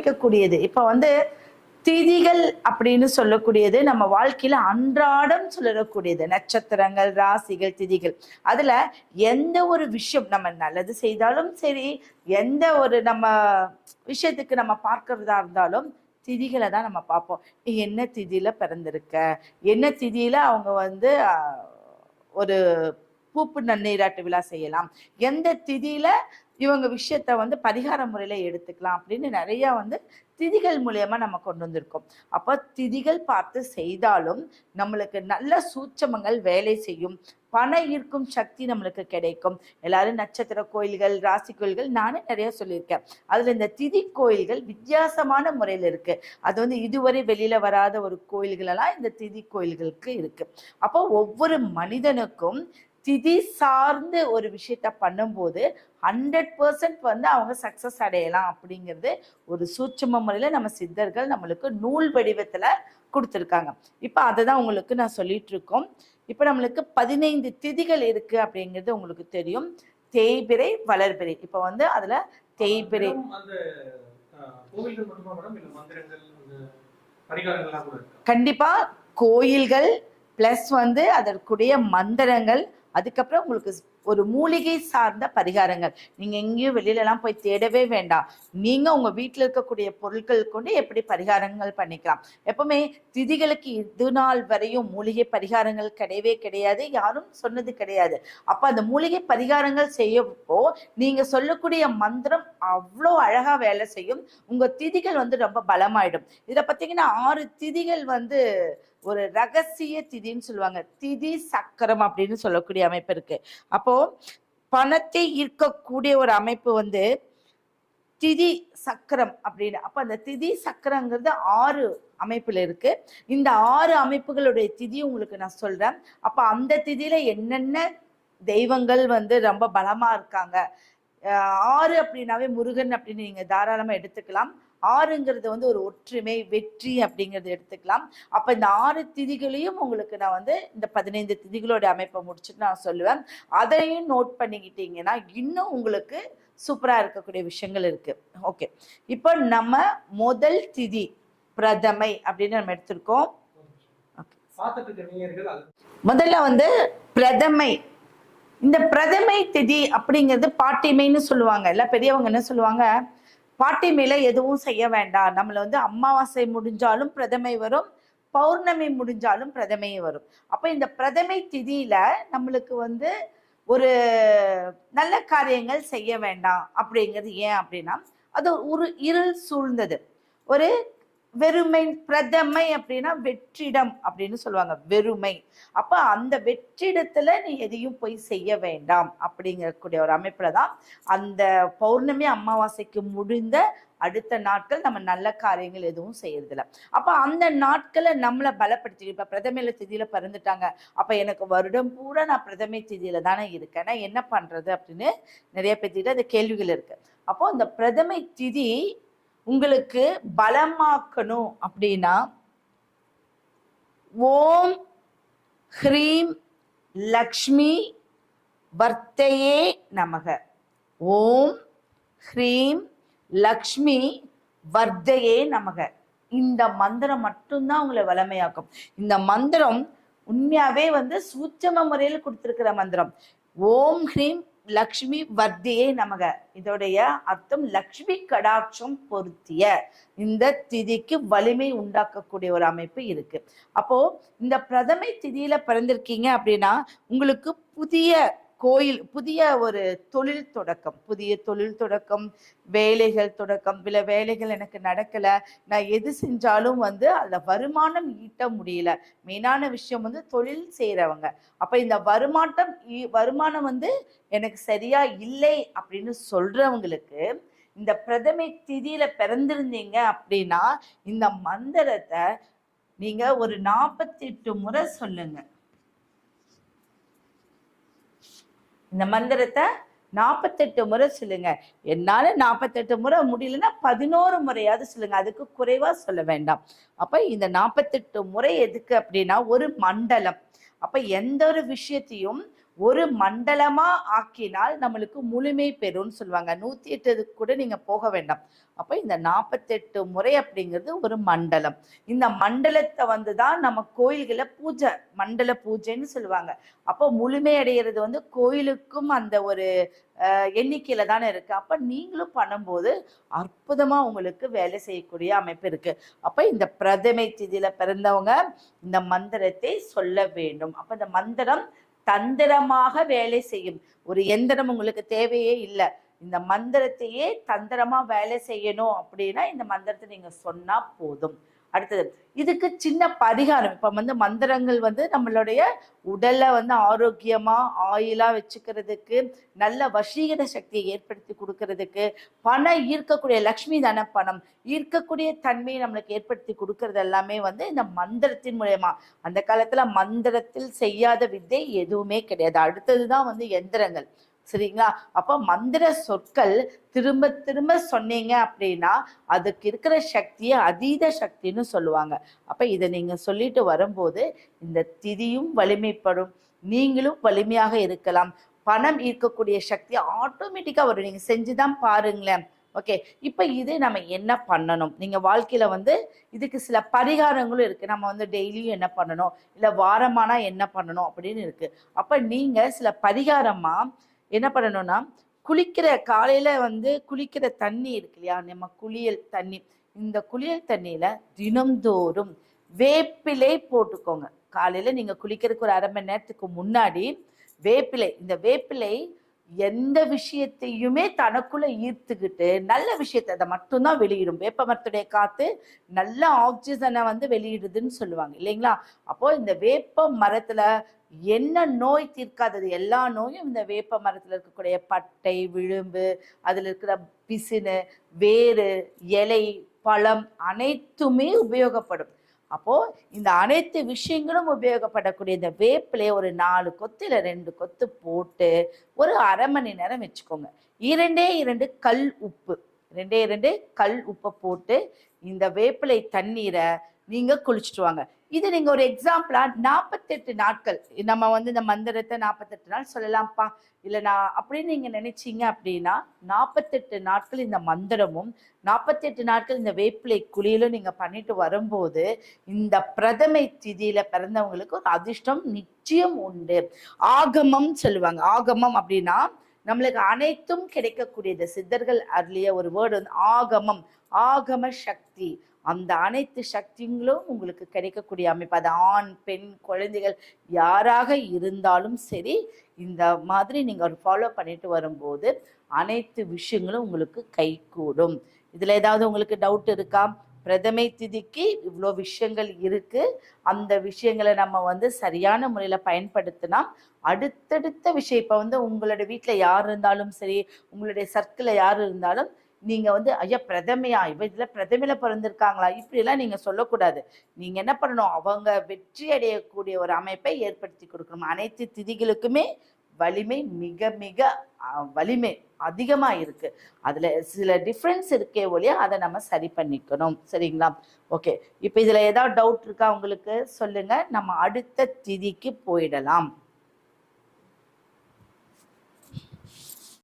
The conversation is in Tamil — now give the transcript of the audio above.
ஊக்குவிக்கக்கூடியது. இப்ப திதிகள் அப்படின்னு சொல்லக்கூடியது நம்ம வாழ்க்கையில அன்றாடம் சொல்லக்கூடியது. நட்சத்திரங்கள், ராசிகள், திதிகள். அதுல எந்த ஒரு விஷயம் நம்ம நல்லது செய்தாலும் சரி, எந்த ஒரு நம்ம விஷயத்துக்கு நம்ம பார்க்கறதா இருந்தாலும் திதிகளை தான் நம்ம பார்ப்போம். என்ன திதியில பிறந்திருக்க, என்ன திதியில அவங்க ஒரு பூப்பு நன்னீராட்டு விழா செய்யலாம், எந்த திதியில இவங்க விஷயத்த பரிகார முறையில எடுத்துக்கலாம் அப்படின்னு நிறைய திதிகள் மூலியமா நம்ம கொண்டு வந்திருக்கோம். அப்ப திதிகள் பார்த்து செய்தாலும் நம்மளுக்கு நல்ல சூட்சமங்கள் வேலை செய்யும், பண ஈர்க்கும் சக்தி நம்மளுக்கு கிடைக்கும். எல்லாரும் நட்சத்திர கோயில்கள், ராசி கோயில்கள் நானே நிறைய சொல்லியிருக்கேன். அதுல இந்த திதி கோயில்கள் வித்தியாசமான முறையில இருக்கு. அது இதுவரை வெளியில வராத ஒரு கோயில்கள் எல்லாம் இந்த திதி கோயில்களுக்கு இருக்கு. அப்போ ஒவ்வொரு மனிதனுக்கும் திதி சார்ந்து ஒரு விஷயத்த பண்ணும்போது 100% அவங்க சக்சஸ் அடையலாம் அப்படிங்கிறது ஒரு சூட்சம முறையில நம்ம சித்தர்கள் நம்மளுக்கு நூல் வடிவத்துல கொடுத்துருக்காங்க. இப்ப அதை தான் உங்களுக்கு நான் சொல்லிட்டு இருக்கோம். இப்ப நம்மளுக்கு 15 திதிகள் இருக்கு அப்படிங்கிறது உங்களுக்கு தெரியும். தேய்பிறை, வளர்பிறை. இப்ப அதுல தேய்பிறை கண்டிப்பா கோயில்கள் பிளஸ் அதற்குடைய மந்திரங்கள், அதுக்கப்புறம் உங்களுக்கு ஒரு மூலிகை சார்ந்த பரிகாரங்கள். நீங்க எங்கேயும் வெளியில எல்லாம் போய் தேடவே வேண்டாம். நீங்க உங்க வீட்டுல இருக்கக்கூடிய பொருட்கள் கொண்டு எப்படி பரிகாரங்கள் பண்ணிக்கலாம். எப்பவுமே திதிகளுக்கு இது நாள் வரையும் மூலிகை பரிகாரங்கள் கிடையவே கிடையாது, யாரும் சொன்னது கிடையாது. அப்ப அந்த மூலிகை பரிகாரங்கள் செய்யப்போ நீங்க சொல்லக்கூடிய மந்திரம் அவ்வளோ அழகா வேலை செய்யும். உங்க திதிகள் ரொம்ப பலமாயிடும். இதை பார்த்தீங்கன்னா 6 திதிகள் ஒரு ரகசிய திதின்னு சொல்லுவாங்க. திதி சக்கரம் அப்படின்னு சொல்லக்கூடிய அமைப்பு இருக்கு. அப்போ பணத்தை ஈர்க்கக்கூடிய ஒரு அமைப்பு திதி சக்கரம் அப்படின்னு. அப்ப அந்த திதி சக்கரங்கிறது 6 அமைப்புல இருக்கு. இந்த 6 அமைப்புகளுடைய திதி உங்களுக்கு நான் சொல்றேன். அப்ப அந்த திதியில என்னென்ன தெய்வங்கள் ரொம்ப பலமா இருக்காங்க. 6 அப்படின்னாவே முருகன் அப்படின்னு நீங்க தாராளமா எடுத்துக்கலாம். 6ங்கிறது ஒரு ஒற்றுமை, வெற்றி அப்படிங்கிறது எடுத்துக்கலாம். அப்ப இந்த 6 திதிகளையும் உங்களுக்கு நான் இந்த 15 திதிகளோட அமைப்பை முடிச்சுட்டு நான் சொல்லுவேன். அதையும் நோட் பண்ணிக்கிட்டீங்கன்னா இன்னும் உங்களுக்கு சூப்பரா இருக்கக்கூடிய விஷயங்கள் இருக்கு. ஓகே, இப்போ நம்ம முதல் திதி பிரதமை அப்படின்னு நம்ம எடுத்திருக்கோம். முதல்ல பிரதமை. இந்த பிரதமை திதி அப்படிங்கிறது பாட்டிமைன்னு சொல்லுவாங்க. இல்ல பெரியவங்க என்ன சொல்லுவாங்க, பாட்டிமையில எதுவும் செய்ய வேண்டாம், நம்மள அமாவாசை முடிஞ்சாலும் பிரதமை வரும், பௌர்ணமி முடிஞ்சாலும் பிரதமை வரும். அப்ப இந்த பிரதமை திதியில நம்மளுக்கு ஒரு நல்ல காரியங்கள் செய்ய வேண்டாம் அப்படிங்கிறது ஏன் அப்படின்னா, அது ஒரு இருள் சூழ்ந்தது, ஒரு வெறுமை. பிரதமை அப்படின்னா வெற்றிடம் அப்படின்னு சொல்லுவாங்க, வெறுமை. அப்ப அந்த வெற்றிடத்துல நீ எதையும் போய் செய்ய வேண்டாம் அப்படிங்கக்கூடிய ஒரு அமைப்புல தான் அந்த பௌர்ணமி அமாவாசைக்கு முடிந்த அடுத்த நாட்கள் நம்ம நல்ல காரியங்கள் எதுவும் செய்யறதில்ல. அப்ப அந்த நாட்களை நம்மளை பலப்படுத்தி, இப்ப பிரதமையில திதியில பிறந்துட்டாங்க, அப்ப எனக்கு வருடம் பூரா நான் பிரதமை திதியில தானே இருக்கேன், நான் என்ன பண்றது அப்படின்னு நிறைய பேர்த்திட்ட அந்த கேள்விகள் இருக்கு. அப்போ இந்த பிரதமை திதி உங்களுக்கு பலமாக்கணும் அப்படின்னா ஓம் ஹ்ரீம் லக்ஷ்மி வர்த்தையே நமக, ஓம் ஹ்ரீம் லக்ஷ்மி வர்த்தையே நமக. இந்த மந்திரம் மட்டும்தான் உங்களை வலிமையாக்கும். இந்த மந்திரம் உண்மையாவே சூட்சம முறையில் கொடுத்திருக்கிற மந்திரம். ஓம் ஹ்ரீம் லக்ஷ்மி வர்த்தியே நமக. இதோடைய அர்த்தம் லக்ஷ்மி கடாட்சம் பொருத்திய. இந்த திதிக்கு வலிமை உண்டாக்கக்கூடிய ஒரு அமைப்பு இருக்கு. அப்போ இந்த பிரதமை திதியில பிறந்திருக்கீங்க அப்படின்னா உங்களுக்கு புதிய கோயில், புதிய ஒரு தொழில் தொடக்கம், புதிய தொழில் தொடக்கம், வேலைகள் தொடக்கம். சில வேலைகள் எனக்கு நடக்கல, நான் எது செஞ்சாலும் அதுல வருமானம் ஈட்ட முடியல. மெயினான விஷயம் தொழில் செய்யறவங்க. அப்ப இந்த வருமானம் எனக்கு சரியா இல்லை அப்படின்னு சொல்றவங்களுக்கு இந்த பிரதமை திதியில பிறந்திருந்தீங்க அப்படின்னா இந்த மந்திரத்தை நீங்க ஒரு 48 முறை சொல்லுங்க. இந்த மந்திரத்தை 48 முறை சொல்லுங்க. என்னால 48 முறை முடியலன்னா 11 முறையாவது சொல்லுங்க, அதுக்கு குறைவா சொல்ல வேண்டாம். அப்ப இந்த 48 முறை எதுக்கு அப்படின்னா ஒரு மண்டலம். அப்ப எந்த ஒரு விஷயத்தையும் ஒரு மண்டலமா ஆக்கினால் நம்மளுக்கு முழுமை பெறும்னு சொல்லுவாங்க. 108 கூட நீங்க போக வேண்டாம். அப்ப இந்த 48 முறை அப்படிங்கிறது ஒரு மண்டலம். இந்த மண்டலத்தை தான் நம்ம கோயில்களை மண்டல பூஜைன்னு சொல்லுவாங்க. அப்போ முழுமை அடைகிறது கோயிலுக்கும் அந்த ஒரு எண்ணிக்கையில தானே இருக்கு. அப்ப நீங்களும் பண்ணும்போது அற்புதமா உங்களுக்கு வேலை செய்யக்கூடிய அமைப்பு இருக்கு. அப்ப இந்த பிரதமை திதியில பிறந்தவங்க இந்த மந்திரத்தை சொல்ல வேண்டும். அப்ப இந்த மந்திரம் தந்திரமாக வேலை செய்யும். ஒரு எந்திரம் உங்களுக்கு தேவையே இல்லை. இந்த மந்திரத்தையே தந்திரமா வேலை செய்யணும் அப்படின்னா இந்த மந்திரத்தை நீங்க சொன்னா போதும். அடுத்தது இதுக்கு சின்ன பரிகாரம். இப்ப மந்திரங்கள் நம்மளுடைய உடலை ஆரோக்கியமா ஆயிலா வச்சுக்கிறதுக்கு, நல்ல வசீகர சக்தியை ஏற்படுத்தி கொடுக்கறதுக்கு, பணம் ஈர்க்கக்கூடிய லக்ஷ்மி தான பணம் ஈர்க்கக்கூடிய தன்மையை நம்மளுக்கு ஏற்படுத்தி கொடுக்கறது எல்லாமே இந்த மந்திரத்தின் மூலயமா. அந்த காலத்துல மந்திரத்தில் செய்யாத வித்தை எதுவுமே கிடையாது. அடுத்ததுதான் எந்திரங்கள். சரிங்களா? அப்ப மந்திர சொற்கள் திரும்ப திரும்ப சொன்னீங்க அப்படின்னா அதுக்கு இருக்கிற சக்தியை அதீத சக்தின்னு சொல்லுவாங்க. அப்ப இதை நீங்க சொல்லிட்டு வரும்போது இந்த திதியும் வலிமைப்படும், நீங்களும் வலிமையாக இருக்கலாம். பணம் ஈர்க்கக்கூடிய சக்தி ஆட்டோமேட்டிக்கா வரும். நீங்க செஞ்சுதான் பாருங்களேன். ஓகே, இப்ப இது நம்ம என்ன பண்ணணும்? நீங்க வாழ்க்கையில இதுக்கு சில பரிகாரங்களும் இருக்கு. நம்ம டெய்லியும் என்ன பண்ணணும், இல்ல வாரமானா என்ன பண்ணணும் அப்படின்னு இருக்கு. அப்ப நீங்க சில பரிகாரமா என்ன பண்ணணும்னா, குளிக்கிற காலையில குளிக்கிற தண்ணி இருக்கு இல்லையா, நம்ம குளியல் தண்ணி, இந்த குளியல் தண்ணியில தினம்தோறும் வேப்பிலை போட்டுக்கோங்க. காலையில நீங்க குளிக்கிறதுக்கு ஒரு 1/2 மணி நேரத்துக்கு முன்னாடி வேப்பிலை, இந்த வேப்பிலை எந்த விஷயத்தையுமே தனக்குள்ள ஈர்த்துக்கிட்டு நல்ல விஷயத்தை அதை மட்டும்தான் வெளியிடும். வேப்ப மரத்துடைய காத்து நல்ல ஆக்சிஜனை வெளியிடுதுன்னு சொல்லுவாங்க இல்லைங்களா? அப்போ இந்த வேப்ப மரத்துல என்ன நோய் தீர்க்காதது, எல்லா நோயும் இந்த வேப்ப மரத்துல இருக்கக்கூடிய பட்டை, விழும்பு, அதுல இருக்கிற பிசினு, வேறு, இலை, பழம் அனைத்துமே உபயோகப்படும். அப்போ இந்த அனைத்து விஷயங்களும் உபயோகப்படக்கூடிய இந்த வேப்பிலையை ஒரு 4 கொத்து இல்லை 2 கொத்து போட்டு ஒரு 1/2 மணி நேரம் வச்சுக்கோங்க. 2 கல் உப்பு, 2 கல் உப்பை போட்டு இந்த வேப்பிலை தண்ணீரை நீங்க குளிச்சுட்டு வாங்க. இது நீங்க ஒரு எக்ஸாம்பிளா 48 நாட்கள் நம்ம இந்த மந்திரத்தை 48 நாள் சொல்லலாம்ப்பா இல்ல நான் அப்படின்னு நீங்க நினைச்சீங்க அப்படின்னா 48 நாட்கள் இந்த மந்திரமும் 48 நாட்கள் இந்த வேப்பிலை குளியலும் நீங்க பண்ணிட்டு வரும்போது இந்த பிரதமை திதியில பிறந்தவங்களுக்கு ஒரு அதிர்ஷ்டம் நிச்சயம் உண்டு. ஆகமம் சொல்லுவாங்க. ஆகமம் அப்படின்னா நம்மளுக்கு அனைத்தும் கிடைக்கக்கூடியது. சித்தர்கள் அருளிய ஒரு வேர்டு ஆகமம், ஆகம சக்தி. அந்த அனைத்து சக்திகளும் உங்களுக்கு கிடைக்கக்கூடிய அமைப்பு. அது ஆண், பெண், குழந்தைகள் யாராக இருந்தாலும் சரி, இந்த மாதிரி நீங்க ஒரு ஃபாலோ பண்ணிட்டு வரும்போது அனைத்து விஷயங்களும் உங்களுக்கு கைகூடும். இதுல ஏதாவது உங்களுக்கு டவுட் இருக்கா? பிரதமை திதிக்கு இவ்வளோ விஷயங்கள் இருக்கு. அந்த விஷயங்களை நம்ம சரியான முறையில பயன்படுத்தினா அடுத்தடுத்த விஷயம் இப்ப உங்களோட வீட்டுல யார் இருந்தாலும் சரி, உங்களுடைய சர்க்கிள்ல யார் இருந்தாலும் நீங்க ஐயா பிரதமையா, இதுல பிரதமையில பிறந்திருக்காங்களா இப்படி எல்லாம் நீங்க சொல்லக்கூடாது. நீங்க என்ன பண்ணணும், அவங்க வெற்றி அடையக்கூடிய ஒரு அமைப்பை ஏற்படுத்தி கொடுக்கணும். அனைத்து திதிகளுக்குமே வலிமை மிக மிக வலிமை அதிகமா இருக்கு. அதுல சில டிஃப்ரென்ஸ் இருக்கே ஒழிய அதை நம்ம சரி பண்ணிக்கணும். சரிங்களா? ஓகே, இப்ப இதுல ஏதாவது டவுட் இருக்கா உங்களுக்கு? சொல்லுங்க, நம்ம அடுத்த திதிக்கு போயிடலாம்.